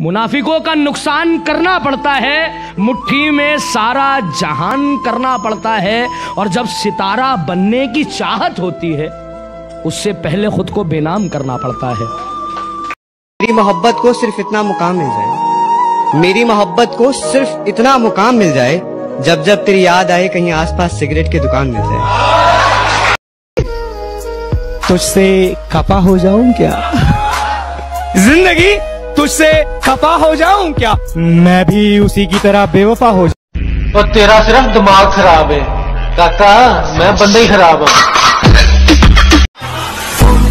मुनाफिकों का नुकसान करना पड़ता है, मुट्ठी में सारा जहान करना पड़ता है, और जब सितारा बनने की चाहत होती है उससे पहले खुद को बेनाम करना पड़ता है। मेरी मोहब्बत को सिर्फ इतना मुकाम मिल जाए, मेरी मोहब्बत को सिर्फ इतना मुकाम मिल जाए, जब जब तेरी याद आए कहीं आसपास सिगरेट की दुकान मिल जाए। तुझसे खफा हो जाऊं क्या जिंदगी, तुझसे खफा हो जाऊं क्या, मैं भी उसी की तरह बेवफा हो जाऊं। और तेरा सिर्फ दिमाग खराब है काका, मैं बंदा ही खराब हूँ।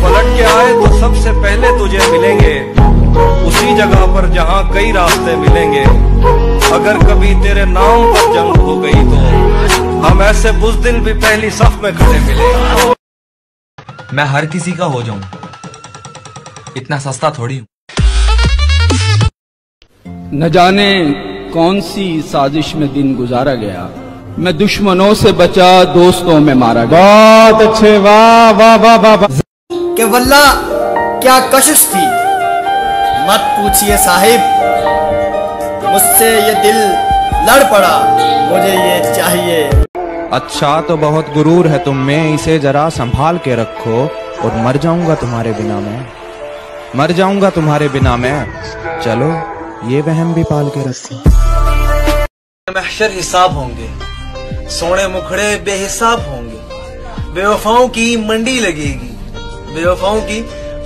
पलट के आए तो सबसे पहले तुझे मिलेंगे उसी जगह पर जहाँ कई रास्ते मिलेंगे। अगर कभी तेरे नाम पर जंग हो गई तो हम ऐसे बुज़दिल भी पहली सफ में खड़े मिलेंगे। मैं हर किसी का हो जाऊं, इतना सस्ता थोड़ी हूं। न जाने कौन सी साजिश में दिन गुजारा गया, मैं दुश्मनों से बचा दोस्तों में मारा गया। बहुत अच्छे, वाह वाह वाह वाह। कि वल्ला क्या कशिश थी, मत पूछिए साहिब, मुझसे ये दिल लड़ पड़ा, मुझे ये चाहिए। अच्छा तो बहुत गुरूर है तुम में, इसे जरा संभाल के रखो, और मर जाऊंगा तुम्हारे बिना मैं, मर जाऊंगा तुम्हारे बिना मैं, चलो ये वहम भी पाल के रखो। महशर हिसाब होंगे, सोने मुखड़े बेहिसाब होंगे, बेवफाओं की मंडी लगेगी, बेवफाओं की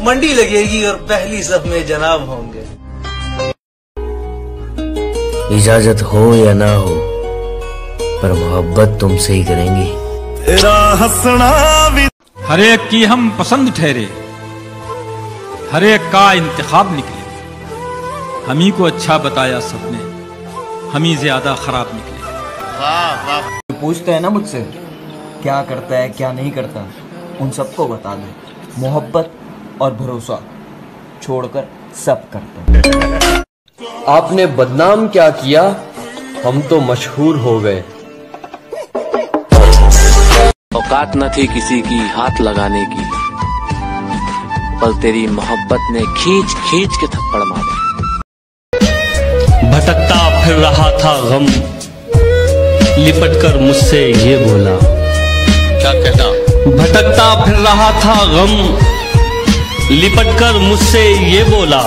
मंडी लगेगी, और पहली सफ में जनाब होंगे। इजाजत हो या ना हो, पर मोहब्बत तुमसे ही करेंगी। तेरा हंसना भी हर एक की हम पसंद ठहरे, हर एक का इंतखाब निकले, हम ही को अच्छा बताया सबने, हम ही ज्यादा खराब निकले। पूछते हैं ना मुझसे क्या करता है क्या नहीं करता, उन सबको बता दो, मोहब्बत और भरोसा छोड़कर सब करता। आपने बदनाम क्या किया, हम तो मशहूर हो गए। औकात न थी किसी की हाथ लगाने की, पर तेरी मोहब्बत ने खींच खींच के थप्पड़ मारे। भटकता फिर रहा था गम, लिपट कर मुझसे ये बोला। क्या कहता? भटकता फिर रहा था गम, लिपट कर मुझसे ये बोला,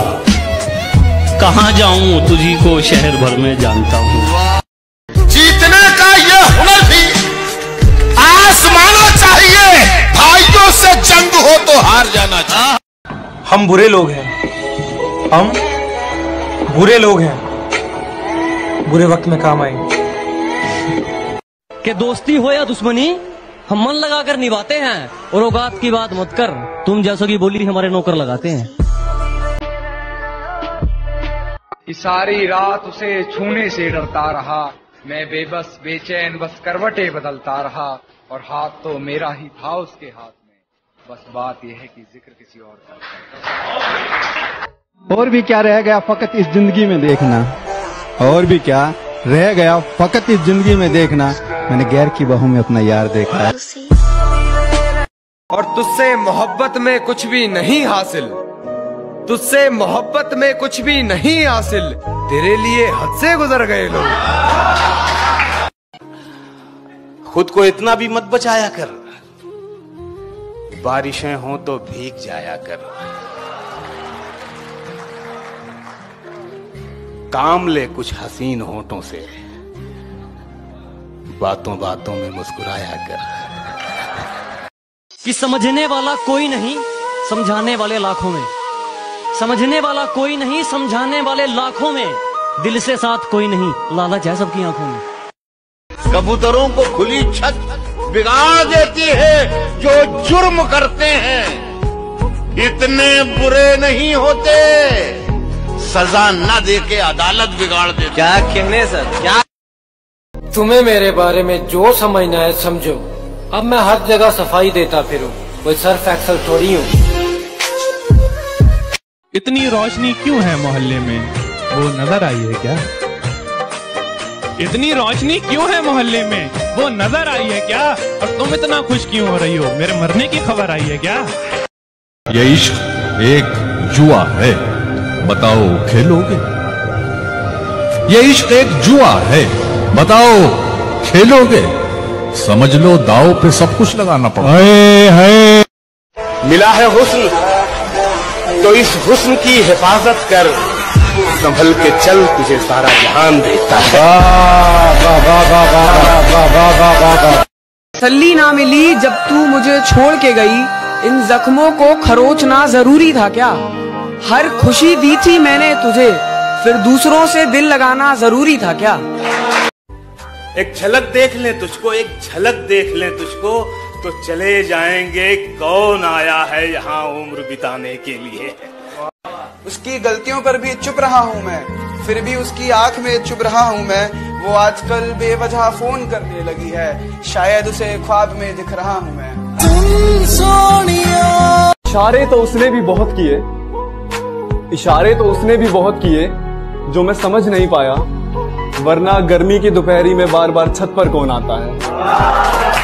कहाँ जाऊं तुझी को शहर भर में जानता हूँ। जीतने का ये हुनर भी आसमानों चाहिए, भाइयों से जंग हो तो हार जाना चाहिए। हम बुरे लोग हैं, हम बुरे लोग हैं, बुरे वक्त में काम आएंगे। कि दोस्ती हो या दुश्मनी हम मन लगाकर निभाते हैं, और औकात की बात मत कर, तुम जैसों की बोली हमारे नौकर लगाते हैं। सारी रात उसे छूने से डरता रहा, मैं बेबस बेचैन बस करवटें बदलता रहा, और हाथ तो मेरा ही था उसके हाथ में, बस बात यह है कि जिक्र किसी और का। और भी क्या रह गया फकत इस जिंदगी में देखना, और भी क्या रह गया फकत इस जिंदगी में देखना, मैंने गैर की बहू में अपना यार देखा है। और तुझसे मोहब्बत में कुछ भी नहीं हासिल, तुझसे मोहब्बत में कुछ भी नहीं हासिल, तेरे लिए हद से गुजर गए लोग। खुद को इतना भी मत बचाया कर, बारिशें हों तो भीग जाया कर। काम ले कुछ हसीन होठों से, बातों बातों में मुस्कुराया कर। कि समझने वाला कोई नहीं, समझाने वाले लाखों में, समझने वाला कोई नहीं, समझाने वाले लाखों में, दिल से साथ कोई नहीं, लालच है सबकी आंखों में। कबूतरों को खुली छत बिगाड़ देती है जो जुर्म करते हैं, इतने बुरे नहीं होते, सजा न दे के अदालत बिगाड़ देती। क्या कहने सर, क्या तुम्हें मेरे बारे में जो समझना है समझो। अब मैं हर जगह सफाई देता फिरूं, कोई सर्फ एक्सल थोड़ी हूँ। इतनी रोशनी क्यों है मोहल्ले में, वो नजर आई है क्या? इतनी रोशनी क्यों है मोहल्ले में, वो नजर आई है क्या? और तुम इतना खुश क्यों हो रही हो, मेरे मरने की खबर आई है क्या? ये इश्क एक जुआ है, बताओ खेलोगे? ये इश्क एक जुआ है, बताओ खेलोगे? समझ लो दाव पे सब कुछ लगाना पड़ा। मिला है हुस्न तो इस हुस्न की हिफाजत कर, संभल के चल तुझे सारा जहान देता है। तसल्ली ना मिली जब तू मुझे छोड़ के गई, इन जख्मों को खरोचना जरूरी था क्या? हर खुशी दी थी मैंने तुझे, फिर दूसरों से दिल लगाना जरूरी था क्या? एक झलक देख लें तुझको, एक झलक देख लें तुझको, तो चले जाएंगे कौन आया है यहाँ उम्र बिताने के लिए। उसकी गलतियों पर भी चुप रहा हूँ मैं, फिर भी उसकी आंख में चुप रहा हूँ मैं। वो आजकल बेवजह फोन करने लगी है, शायद उसे ख्वाब में दिख रहा हूँ मैं। इशारे तो उसने भी बहुत किए, इशारे तो उसने भी बहुत किए जो मैं समझ नहीं पाया, वरना गर्मी की दोपहरी में बार बार छत पर कौन आता है।